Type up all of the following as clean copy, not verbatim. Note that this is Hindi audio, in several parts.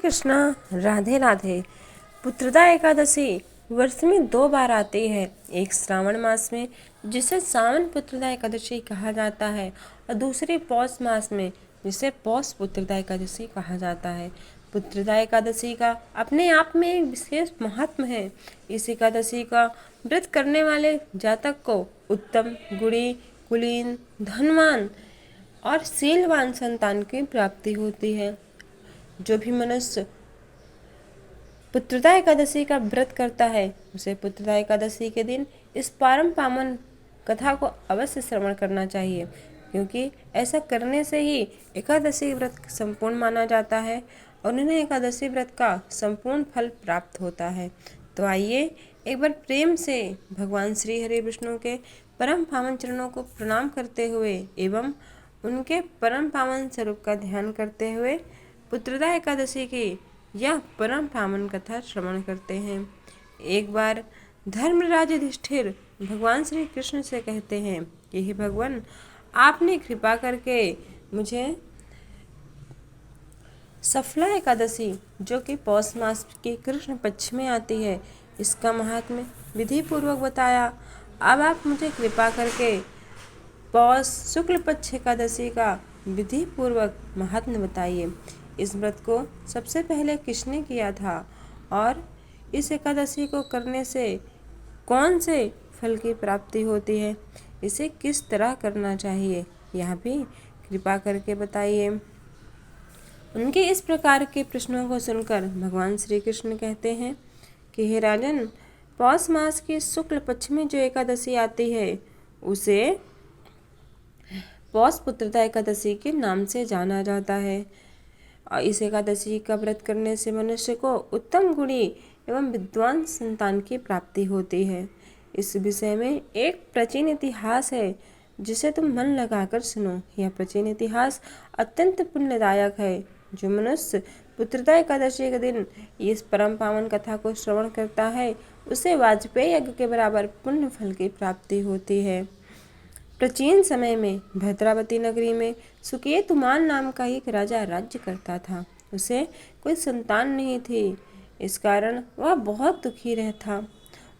कृष्णा, राधे राधे। पुत्रदा एकादशी वर्ष में 2 बार आती है, एक श्रावण मास में जिसे सावन पुत्रदा एकादशी कहा जाता है और दूसरी पौष मास में जिसे पौष पुत्रदा एकादशी कहा जाता है। पुत्रदा एकादशी का अपने आप में एक विशेष महत्व है। इस एकादशी का व्रत करने वाले जातक को उत्तम, गुणी, कुलीन, धनवान और शीलवान संतान की प्राप्ति होती है। जो भी मनुष्य पुत्रदा एकादशी का व्रत करता है उसे पुत्रदा एकादशी के दिन इस परम पावन कथा को अवश्य श्रवण करना चाहिए, क्योंकि ऐसा करने से ही एकादशी व्रत संपूर्ण माना जाता है और उन्हें एकादशी व्रत का संपूर्ण फल प्राप्त होता है। तो आइए एक बार प्रेम से भगवान श्री हरि विष्णु के परम पावन चरणों को प्रणाम करते हुए एवं उनके परम पावन स्वरूप का ध्यान करते हुए पुत्रदा एकादशी की यह परम पावन कथा श्रवण करते हैं। एक बार धर्मराज युधिष्ठिर भगवान श्री कृष्ण से कहते हैं कि हे भगवान, आपने कृपा करके मुझे सफला एकादशी जो कि पौष मास के कृष्ण पक्ष में आती है, इसका महात्म्य विधि पूर्वक बताया। अब आप मुझे कृपा करके पौष शुक्ल पक्ष एकादशी का विधि पूर्वक महात्म्य बताइए। इस व्रत को सबसे पहले किसने किया था और इस एकादशी को करने से कौन से फल की प्राप्ति होती है, इसे किस तरह करना चाहिए, यह भी कृपा करके बताइए। उनके इस प्रकार के प्रश्नों को सुनकर भगवान श्री कृष्ण कहते हैं कि हे राजन, पौष मास के शुक्ल पक्ष में जो एकादशी आती है उसे पौष पुत्रदा एकादशी के नाम से जाना जाता है। और इस एकादशी का व्रत करने से मनुष्य को उत्तम गुणी एवं विद्वान संतान की प्राप्ति होती है। इस विषय में एक प्राचीन इतिहास है जिसे तुम मन लगाकर सुनो। यह प्राचीन इतिहास अत्यंत पुण्यदायक है। जो मनुष्य पुत्रदा एकादशी के दिन इस परम पावन कथा को श्रवण करता है उसे वाजपेयी यज्ञ के बराबर पुण्य फल की प्राप्ति होती है। प्राचीन समय में भद्रावती नगरी में सुकेतुमान नाम का एक राजा राज्य करता था। उसे कोई संतान नहीं थी, इस कारण वह बहुत दुखी रहता।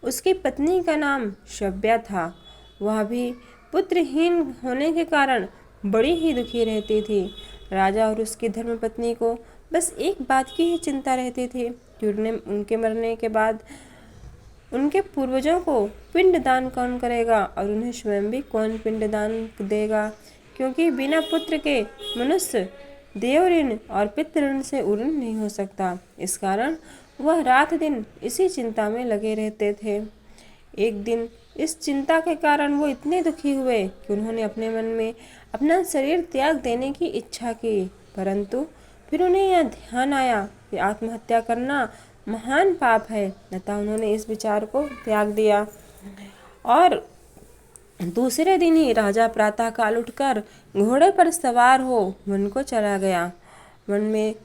उसकी पत्नी का नाम शव्या था। वह भी पुत्रहीन होने के कारण बड़ी ही दुखी रहती थी। राजा और उसकी धर्मपत्नी को बस एक बात की ही चिंता रहती थी कि उनके मरने के बाद उनके पूर्वजों को पिंडदान कौन करेगा और उन्हें स्वयं भी कौन पिंडदान देगा, क्योंकि बिना पुत्र के मनुष्य देव ऋण और पितृ ऋण से उऋण नहीं हो सकता। इस कारण वह रात दिन इसी चिंता में लगे रहते थे। एक दिन इस चिंता के कारण वो इतने दुखी हुए कि उन्होंने अपने मन में अपना शरीर त्याग देने की इच्छा की, परंतु फिर उन्हें यह ध्यान आया कि आत्महत्या करना महान पाप है। अतः उन्होंने इस विचार को त्याग दिया और दूसरे दिन ही राजा प्रातः काल उठकर घोड़े पर सवार हो वन को चला गया। वन में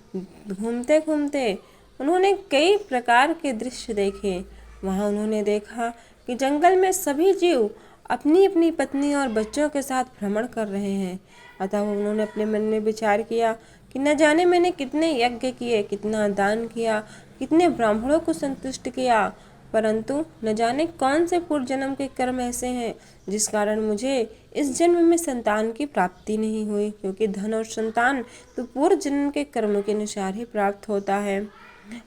घूमते घूमते उन्होंने कई प्रकार के दृश्य देखे। वहां उन्होंने देखा कि जंगल में सभी जीव अपनी अपनी पत्नी और बच्चों के साथ भ्रमण कर रहे हैं। अतः उन्होंने अपने मन में विचार किया कि न जाने मैंने कितने यज्ञ किए, कितना दान किया, कितने ब्राह्मणों को संतुष्ट किया, परंतु न जाने कौन से पूर्व जन्म के कर्म ऐसे हैं जिस कारण मुझे इस जन्म में संतान की प्राप्ति नहीं हुई, क्योंकि धन और संतान तो पूर्व जन्म के कर्मों के अनुसार ही प्राप्त होता है।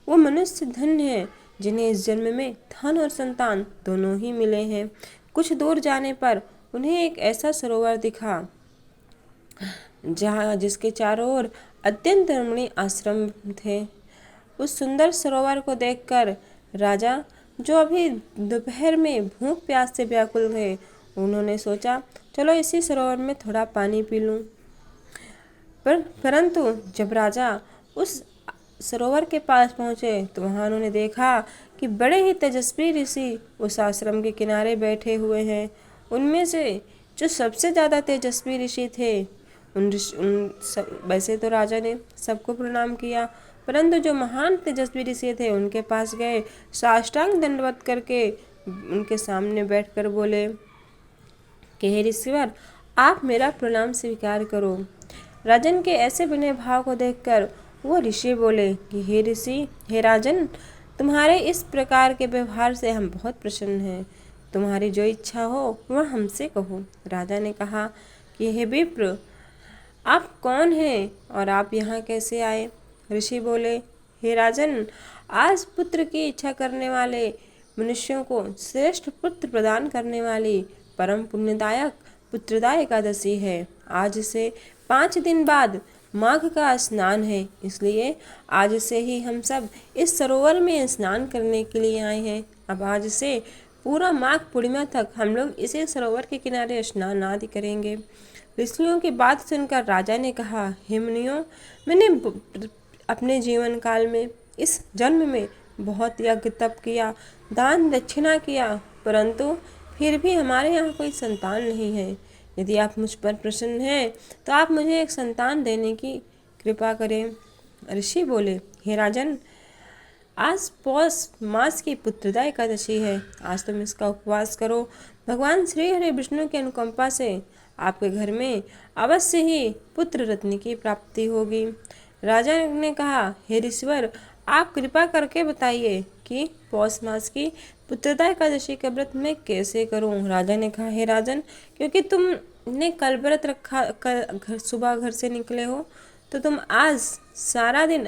वो मनुष्य धन्य है जिन्हें इस जन्म में धन और संतान दोनों ही मिले हैं। कुछ दूर जाने पर उन्हें एक ऐसा सरोवर दिखा जिसके चारों ओर अत्यंत रमणीय आश्रम थे। उस सुंदर सरोवर को देखकर राजा, जो अभी दोपहर में भूख प्यास से व्याकुल थे, उन्होंने सोचा चलो इसी सरोवर में थोड़ा पानी पी लूं। परंतु जब राजा उस सरोवर के पास पहुंचे तो वहां उन्होंने देखा कि बड़े ही तेजस्वी ऋषि उस आश्रम के किनारे बैठे हुए हैं। उनमें से जो सबसे ज़्यादा तेजस्वी ऋषि थे वैसे तो राजा ने सबको प्रणाम किया, परंतु जो महान तेजस्वी ऋषि थे उनके पास गए, साष्टांग दंडवत करके उनके सामने बैठकर बोले कि हे ऋषिवर, आप मेरा प्रणाम स्वीकार करो। राजन के ऐसे विनय भाव को देखकर वो ऋषि बोले कि हे ऋषि, हे राजन, तुम्हारे इस प्रकार के व्यवहार से हम बहुत प्रसन्न हैं। तुम्हारी जो इच्छा हो वह हमसे कहो। राजा ने कहा कि हे विप्र, आप कौन हैं और आप यहाँ कैसे आए? ऋषि बोले, हे राजन, आज पुत्र की इच्छा करने वाले मनुष्यों को श्रेष्ठ पुत्र प्रदान करने वाली परम पुण्यदायक पुत्रदा एकादशी है। आज से 5 दिन बाद माघ का स्नान है, इसलिए आज से ही हम सब इस सरोवर में स्नान करने के लिए आए हैं। अब आज से पूरा माघ पूर्णिमा तक हम लोग इसी सरोवर के किनारे स्नान आदि करेंगे। ऋषियों की बात सुनकर राजा ने कहा, हे मुनियों, मैंने अपने जीवन काल में इस जन्म में बहुत यज्ञ तप किया, दान दक्षिणा किया, परंतु फिर भी हमारे यहाँ कोई संतान नहीं है। यदि आप मुझ पर प्रसन्न हैं तो आप मुझे एक संतान देने की कृपा करें। ऋषि बोले, हे राजन, आज पौष मास की पुत्रदा एकादशी है। आज तुम इसका उपवास करो। भगवान श्री हरि विष्णु की अनुकंपा से आपके घर में अवश्य ही पुत्र रत्न की प्राप्ति होगी। राजा ने कहा, हे ऋषिवर, आप कृपा करके बताइए कि पौष मास की पुत्रदा एकादशी का व्रत मैं कैसे करूं? राजा ने कहा, हे राजन, क्योंकि तुमने कल व्रत रखा, सुबह घर से निकले हो, तो तुम आज सारा दिन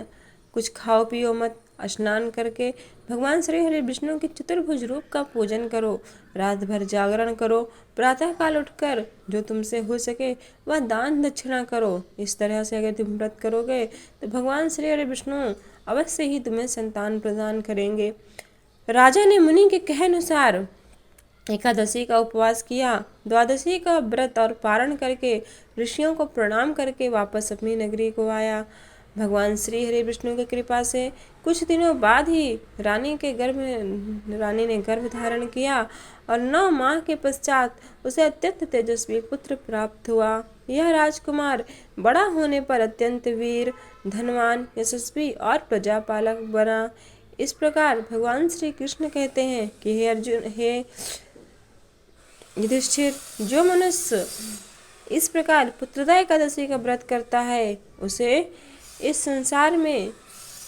कुछ खाओ पियो मत। स्नान करके भगवान श्री हरि विष्णु के चतुर्भुज रूप का पूजन करो। रात भर जागरण करो। प्रातः काल उठकर जो तुमसे हो सके वह दान दक्षिणा करो। इस तरह से अगर तुम व्रत करोगे तो भगवान श्री हरि विष्णु अवश्य ही तुम्हें संतान प्रदान करेंगे। राजा ने मुनि के कहे अनुसार एकादशी का उपवास किया। द्वादशी का व्रत और पारण करके ऋषियों को प्रणाम करके वापस अपनी नगरी को आया। भगवान श्री हरि विष्णु की कृपा से कुछ दिनों बाद ही रानी ने गर्भ धारण किया और 9 माह के पश्चात उसे अत्यंत तेजस्वी पुत्र प्राप्त हुआ। यह राजकुमार बड़ा होने पर अत्यंत वीर, धनवान, यशस्वी और प्रजापालक बना। इस प्रकार भगवान श्री कृष्ण कहते हैं कि हे अर्जुन, हे युधिष्ठिर, जो मनुष्य इस प्रकार पुत्रदा एकादशी का व्रत करता है उसे इस संसार में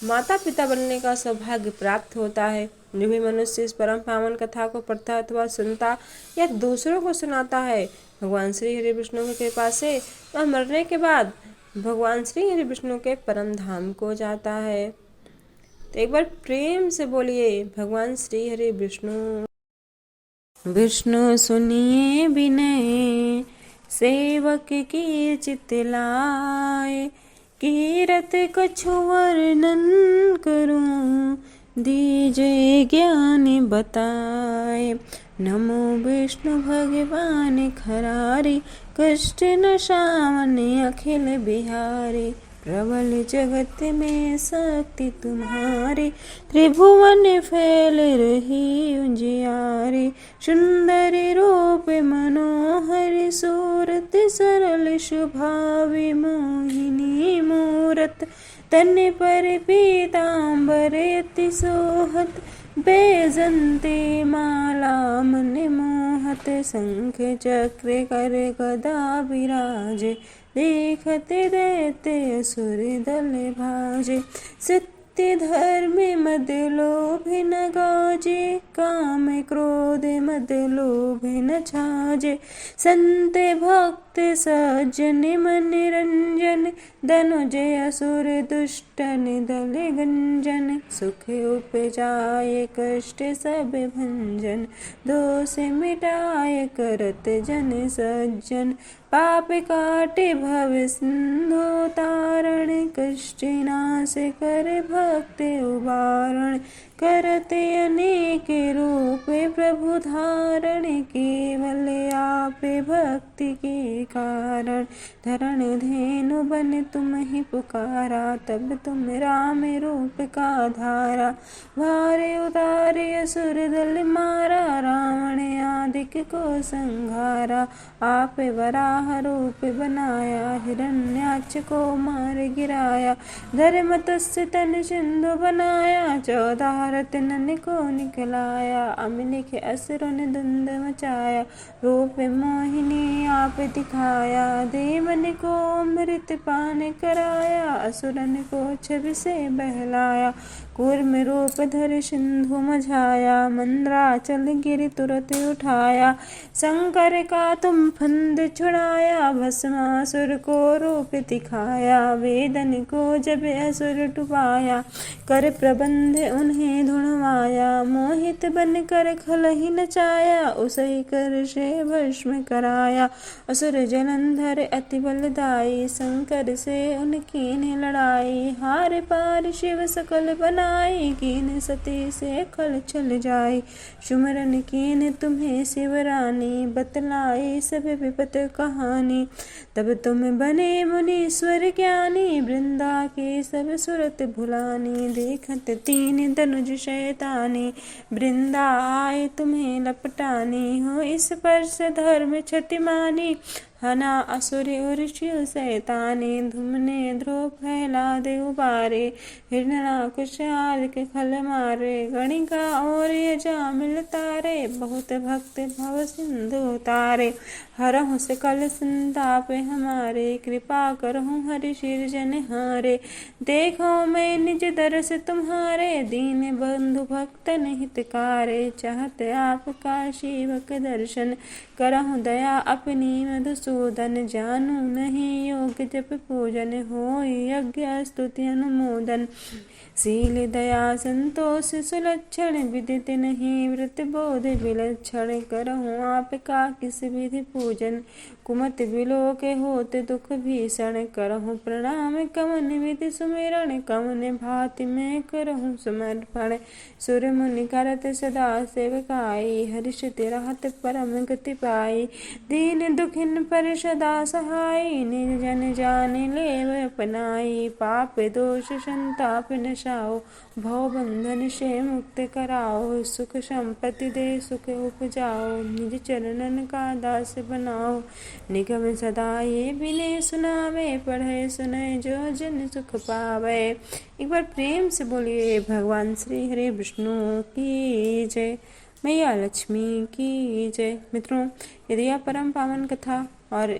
माता पिता बनने का सौभाग्य प्राप्त होता है। जो भी मनुष्य इस परम पावन कथा को पढ़ता अथवा सुनता या दूसरों को सुनाता है, भगवान श्री हरि विष्णु की कृपा से वह मरने के बाद भगवान श्री हरि विष्णु के परम धाम को जाता है। तो एक बार प्रेम से बोलिए, भगवान श्री हरि विष्णु। विष्णु सुनिए विनय, सेवक की चित लाए, कीरत कछु वर्णन करूं, दीजय ज्ञान बताए। नमो विष्णु भगवान खरारी, कष्ट न शामन अखिल बिहारी। प्रबल जगत में शक्ति तुम्हारी, त्रिभुवन फैल रही उजियारी। सुंदर रूप मनोहर सूरत, सरल स्वभावी मोहिनी मूरत। तन पर पीतांबर अति सोहत, बैजंती माला मन मोहत। शंख चक्र कर गदा विराजे, देखते दैत्य असुर दल भाजे। सत्य धर्म मद लोभ न गाजे, काम क्रोध मद लोभ न छाजे। संत भक्त सज्जन मन रंजन, धनुज असुर दुष्टन दल गंजन। सुख उपजाए कष्ट सब भंजन, दोष मिटाए करत जन सज्जन। पाप काटे भव सिंधु तारण, कष्ट नाश कर भक्त उबारण। करते अनेक रूप प्रभु धारण, केवल आप भक्ति के कारण। धरण धेनु बन तुम ही पुकारा, तब तुम राम रूप का धारा। भारे उतारे असुर दल मारा, रावण आदिक को संहारा। आप वराह वराह रूप बनाया, हिरण्याक्ष को मार गिराया, धर्म तस्य तन सिंधु बनाया, 14 रत्न को निकलाया, अम्लिख असुरों ने धुंध मचाया, रूप मोहिनी आप दिखाया, देवन को अमृत पान कराया, असुरन को छवि से बहलाया, कूर्म रूप धर सिंधु मझाया, मंद्राचल गिर तुरत उठाया, शंकर का तुम फंद छुड़ाया, भस्मासुर को रूप दिखाया, वेदन को जब असुर डुबाया, कर प्रबंध उन्हें धुणवाया, मोहित बन कर खल ही नचाया, उसई कर से भस्म कराया, असुर जलंधर अति बलदाई, शंकर से उनकी ने लड़ाई, हार पार शिव सकल बनाई, कीन सती से खल चल जाई, सुमरन कीन तुम्हें शिवरानी, बतलाई सब विपत कहानी, तब तुम बने मुनीश्वर ज्ञानी, वृंदा के सब सुरत भुलानी, देखत तीन धनुज शैतानी, वृंदा आए तुम्हें लपटानी, हो इस स्पर्श धर्म छति मानी, हना असुर और शिव सैतानी, धुमने ध्रुव फैला दे उबारे, हिरण्याक्ष आदि के खल मारे, गणिका और यजा मिल तारे, बहुत भक्त भव सिंधु तारे, हरहु सकल संताप हमारे, कृपा करहु हरि सिरजन हारे, देखो मैं निज दरस तुम्हारे, दीन बंधु भक्तन हितकारे, चाहत आपका शिवक दर्शन, करहु दया अपनी मधुसूदन, जानू नहीं योग जप पूजन, हो यज्ञ स्तुति अनुमोदन, शील दया संतोष सुलक्षण, विदित नहीं व्रत बोध विलक्षण, करहु आपका किस विधि पूजन, कुमत बिलो के होते दुख भीषण, करहु प्रणाम कवन विधि सुमिरन, कवन भांति में करहु समर्पण, सुर मुनि करत सदा सेवकाई, हर्ष राहत परम गति पाई, दीन दुखिन पर सदा सहाय, निज जन जान लेव अपनाई, पाप दोष संताप नशाओ, भव बंधन से मुक्त कराओ, सुख संपत्ति दे सुख उपजाओ, निज चरणन का दास बनाओ, निगम सदा ये बिने सुनावे, पढ़े सुने जो जन सुख पावे। एक बार प्रेम से बोलिए भगवान श्री हरि विष्णु की जय, मैया लक्ष्मी की जय। मित्रों, यदि आप परम पावन कथा और